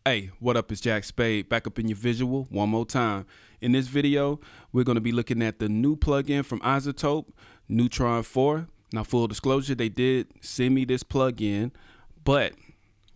Hey, what up? It's Jack Spade back up in your visual one more time. In this video, we're going to be looking at the new plugin from Izotope Neutron 4. Now, full disclosure, they did send me this plugin, but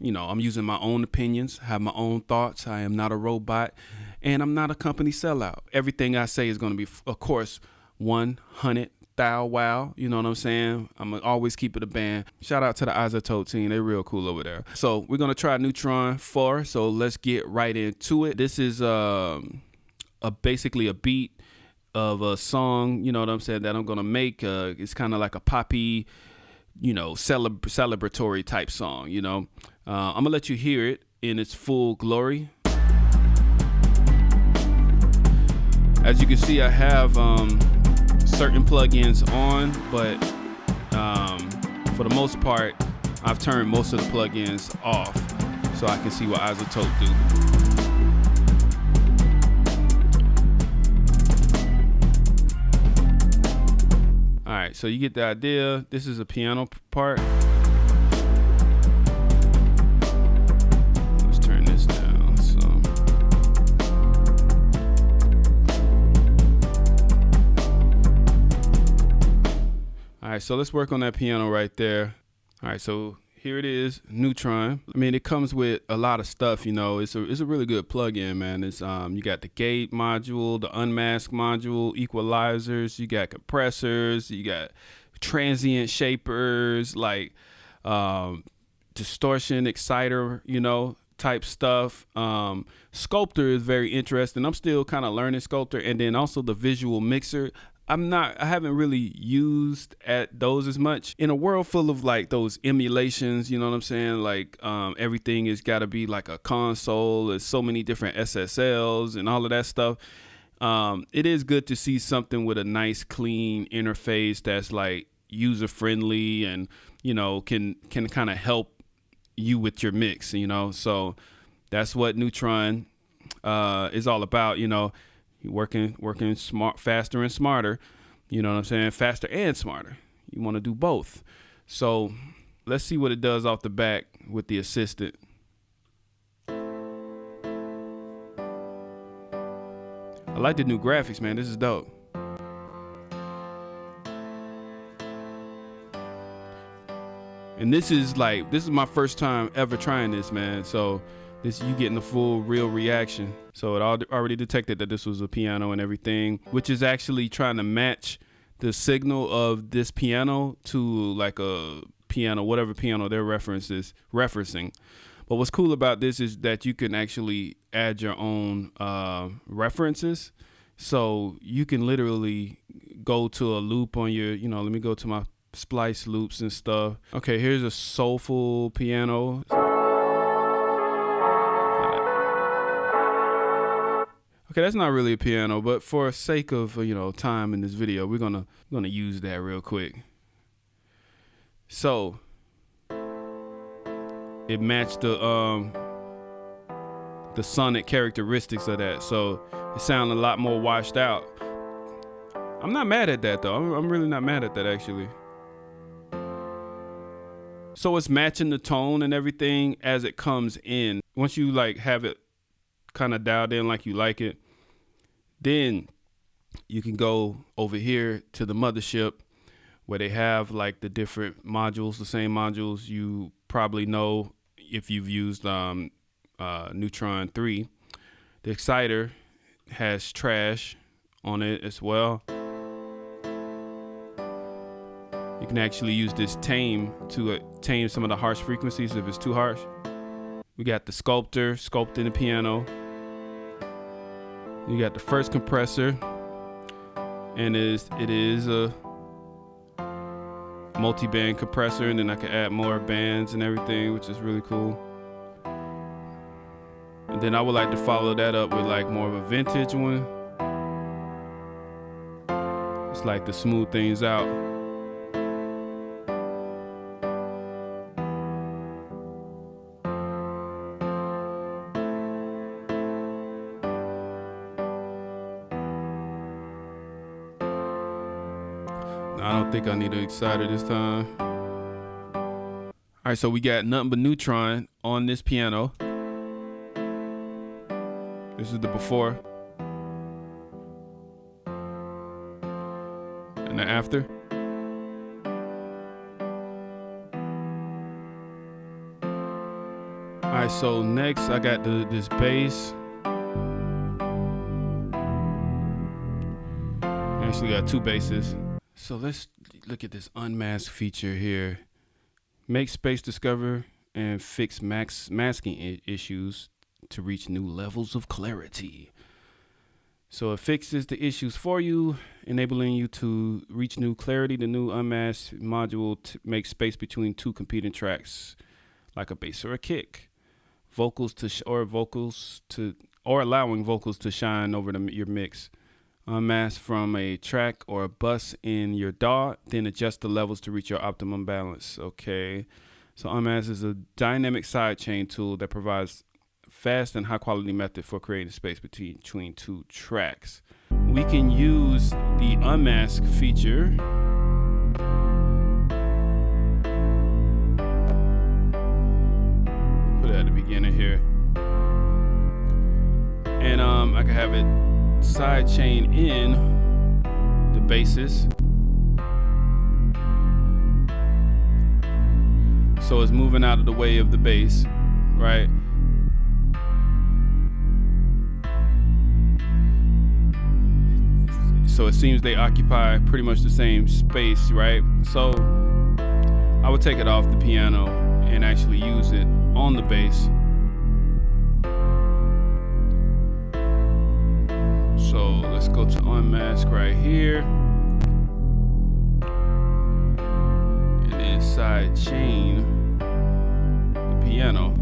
you know, I'm using my own opinions, have my own thoughts. I am not a robot, and I'm not a company sellout. Everything I say is going to be, of course, 100 thou wow. You know what I'm saying? I'm gonna always keep it a band. Shout out to the Izotope team. They're real cool over there. So we're gonna try Neutron 4. So let's get right into it. This is basically a beat of a song, you know what I'm saying, that I'm gonna make. It's kind of like a poppy, you know, celebratory type song, you know. I'm gonna let you hear it in its full glory. As you can see, I have certain plugins on, but for the most part, I've turned most of the plugins off so I can see what Izotope do. All right, so you get the idea. This is a piano part. Let's turn this down. All right, so let's work on that piano right there. All right, so here it is, Neutron. I mean, it comes with a lot of stuff, you know. It's a really good plugin, man. It's you got the gate module, the unmask module, equalizers, you got compressors, you got transient shapers, like distortion, exciter, you know, type stuff. Sculptor is very interesting. I'm still kind of learning Sculptor, and then also the visual mixer. I haven't really used at those as much. In a world full of like those emulations, you know what I'm saying? Like everything has got to be like a console. There's so many different SSLs and all of that stuff. It is good to see something with a nice, clean interface that's like user friendly and, you know, can kind of help you with your mix, you know? So that's what Neutron is all about, you know. Working smart, faster and smarter, you know what I'm saying? Faster and smarter. You want to do both. So let's see what it does off the back with the assistant. I like the new graphics, man. This is dope. And this is my first time ever trying this, man. So this, you getting the full real reaction. So it already detected that this was a piano and everything, which is actually trying to match the signal of this piano to like a piano, whatever piano they're referencing. But what's cool about this is that you can actually add your own references. So you can literally go to a loop on your, you know, let me go to my splice loops and stuff. Okay, here's a soulful piano. Okay, that's not really a piano, but for sake of, you know, time in this video, we're gonna use that real quick. So it matched the sonic characteristics of that, so it sounded a lot more washed out. I'm not mad at that though. I'm really not mad at that actually. So it's matching the tone and everything as it comes in. Once you like have it kind of dialed in like you like it, then you can go over here to the mothership where they have like the different modules, the same modules you probably know if you've used Neutron 3. The exciter has trash on it as well. You can actually use this tame to tame some of the harsh frequencies if it's too harsh. We got the sculptor, sculpting the piano. You got the first compressor, and it is a multi-band compressor, and then I can add more bands and everything, which is really cool. And then I would like to follow that up with like more of a vintage one. It's like to smooth things out. I don't think I need an exciter this time. All right, so we got nothing but Neutron on this piano. This is the before and the after. All right, so next I got this bass. Actually got two basses. So let's look at this unmask feature here. Make space discover and fix masking issues to reach new levels of clarity. So it fixes the issues for you, enabling you to reach new clarity. The new unmask module makes space between two competing tracks, like a bass or a kick. Allowing vocals to shine over your mix. Unmask from a track or a bus in your DAW, then adjust the levels to reach your optimum balance. Okay, so unmask is a dynamic sidechain tool that provides fast and high quality method for creating space between two tracks. We can use the unmask feature put it at the beginning here, and I can have it sidechain in the basses, so it's moving out of the way of the bass, right? So it seems they occupy pretty much the same space, right? So I would take it off the piano and actually use it on the bass. So let's go to unmask right here, and then side chain the piano,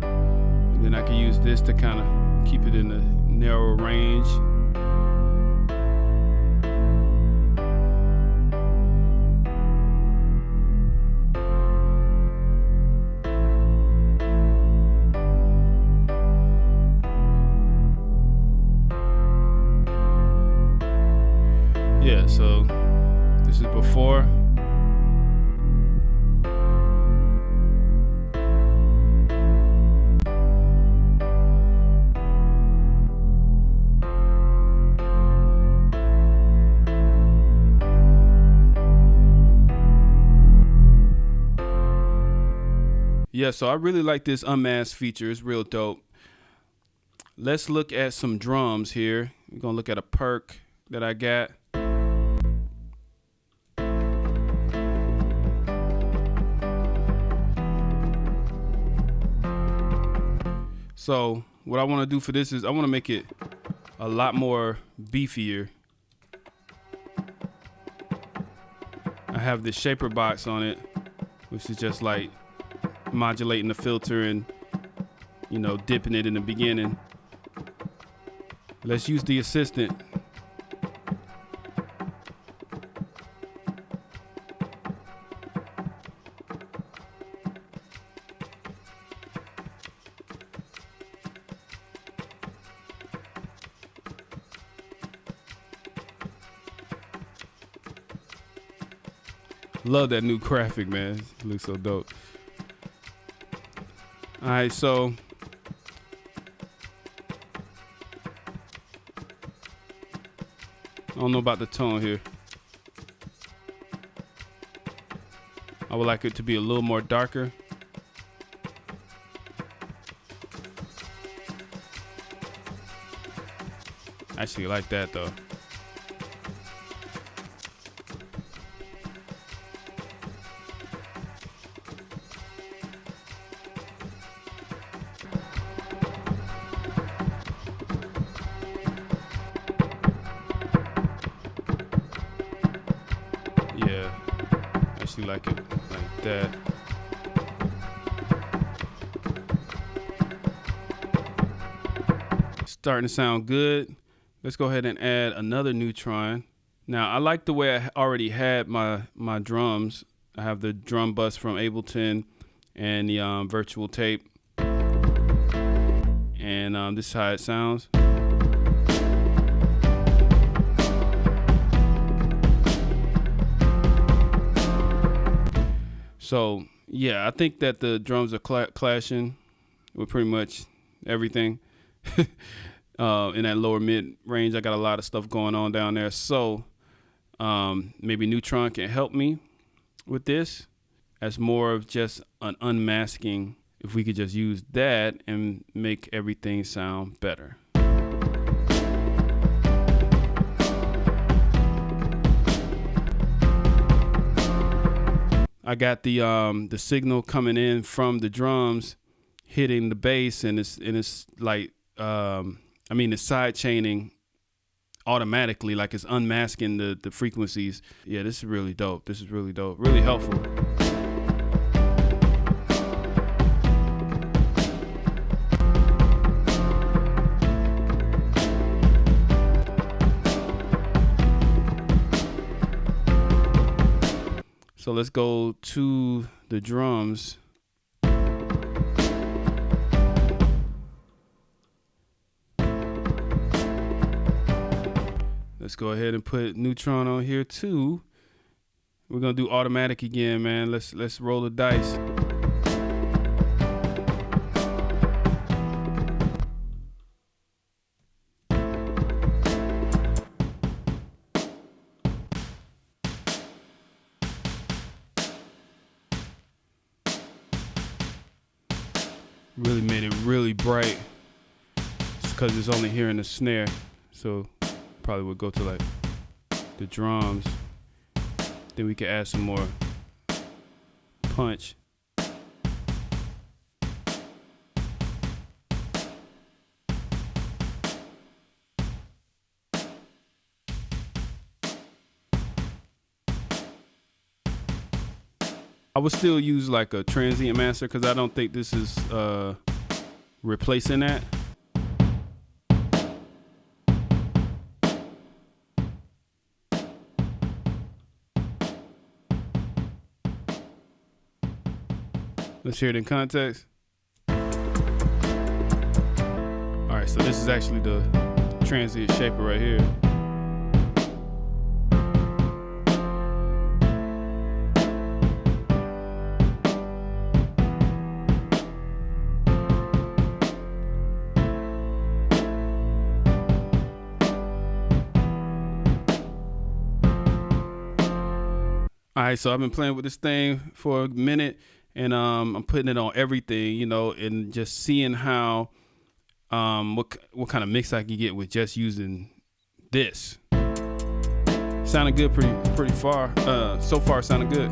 and then I can use this to kind of keep it in a narrow range. Yeah, so this is before. Yeah, so I really like this unmasked feature. It's real dope. Let's look at some drums here. We're gonna look at a perk that I got. So what I want to do for this is I want to make it a lot more beefier. I have this shaper box on it, which is just like modulating the filter and, you know, dipping it in the beginning. Let's use the assistant. Love that new graphic, man. It looks so dope. All right, so I don't know about the tone here. I would like it to be a little more darker. Actually, I like that though. Yeah, actually like it like that. Starting to sound good. Let's go ahead and add another neutron. Now I like the way I already had my drums. I have the drum bus from Ableton and the virtual tape, and this is how it sounds. So yeah, I think that the drums are clashing. with pretty much everything. In that lower mid range, I got a lot of stuff going on down there. So maybe Neutron can help me with this as more of just an unmasking. If we could just use that and make everything sound better. I got the signal coming in from the drums hitting the bass, and it's like it's side chaining automatically, like it's unmasking the frequencies. Yeah, this is really dope. This is really dope. Really helpful. So let's go to the drums. Let's go ahead and put Neutron on here too. We're gonna do automatic again, man. Let's roll the dice. Really made it really bright. It's because it's only here in the snare. So probably would go to like the drums. Then we can add some more punch. I would still use like a transient master because I don't think this is replacing that. Let's hear it in context. All right, so this is actually the transient shaper right here. All right, so I've been playing with this thing for a minute, and I'm putting it on everything, you know, and just seeing how what kind of mix I can get with just using this. Sounded good pretty far. So far sounded good.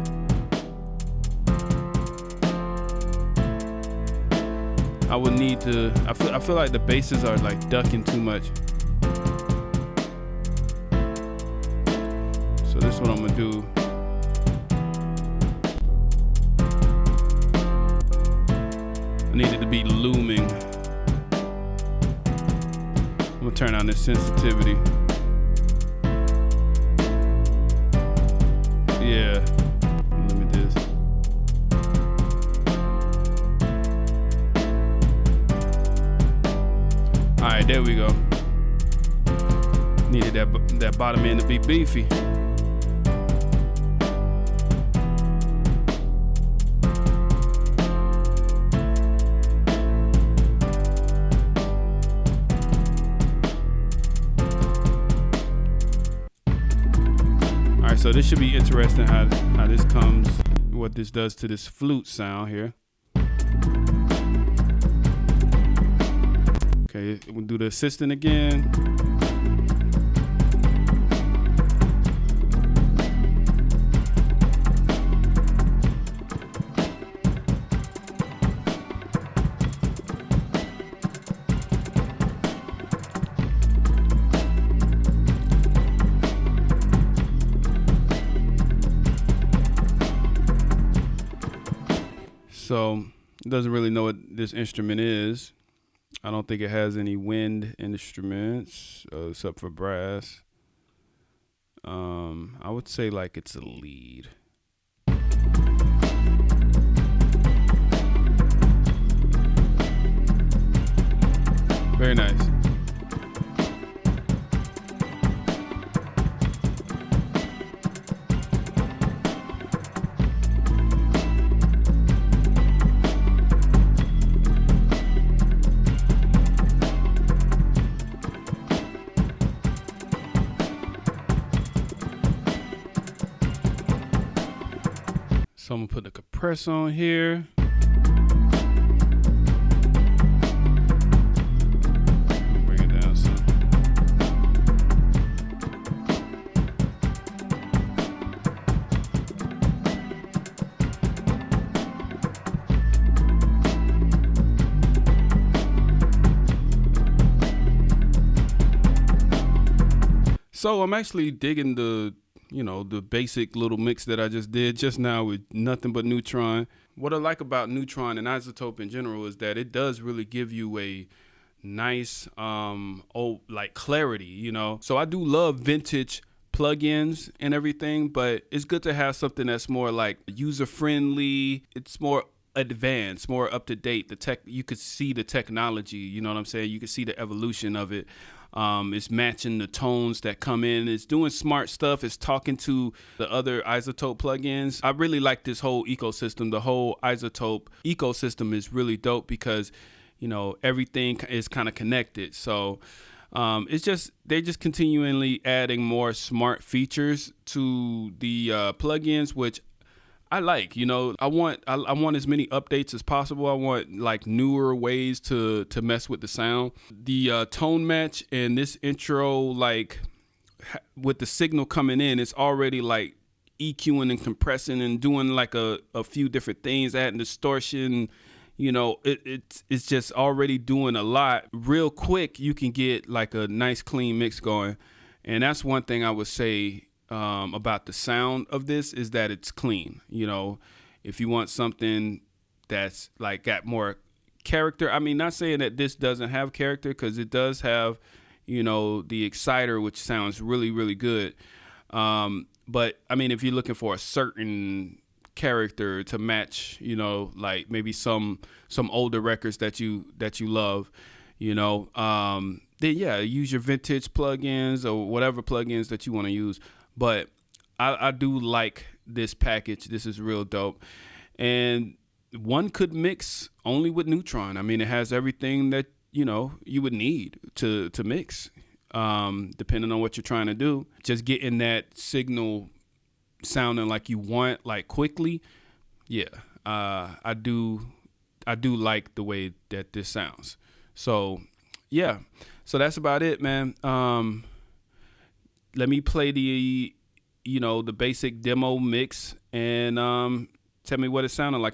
I would need to I feel like the basses are like ducking too much. So this is what I'm gonna do. I need it to be looming. I'm gonna turn on this sensitivity. Yeah, limit this. All right, there we go. Needed that bottom end to be beefy. So this should be interesting how this comes, what this does to this flute sound here. Okay, we'll do the assistant again. So it doesn't really know what this instrument is. I don't think it has any wind instruments except for brass. I would say like it's a lead. Very nice. So I'm gonna put the compress on here. Bring it down some. So I'm actually digging the basic little mix that I just did just now with nothing but Neutron. What I like about Neutron and Izotope in general is that it does really give you a nice, like clarity, So I do love vintage plugins and everything, but it's good to have something that's more like user friendly. It's more advanced, more up to date. The tech, you could see the technology, you know what I'm saying? You could see the evolution of it. It's matching the tones that come in. It's doing smart stuff. It's talking to the other Izotope plugins. I really like this whole ecosystem. The whole Izotope ecosystem is really dope because, everything is kind of connected. So they're just continually adding more smart features to the plugins, which I like. I want as many updates as possible. I want like newer ways to mess with the sound. The tone match and this intro, like with the signal coming in, it's already like EQing and compressing and doing like a few different things, adding distortion. It's just already doing a lot. Real quick, you can get like a nice clean mix going, and that's one thing I would say about the sound of this is that it's clean. If you want something that's like got more character, I mean, not saying that this doesn't have character, because it does have, the exciter, which sounds really, really good. But I mean, if you're looking for a certain character to match, like maybe some older records that you love, then yeah, use your vintage plugins or whatever plugins that you want to use. But I do like this package. This is real dope. And one could mix only with Neutron. I mean, it has everything that, you would need to mix, depending on what you're trying to do. Just getting that signal sounding like you want, like quickly. Yeah, I do like the way that this sounds. So, yeah. So that's about it, man. Let me play the basic demo mix and tell me what it sounded like.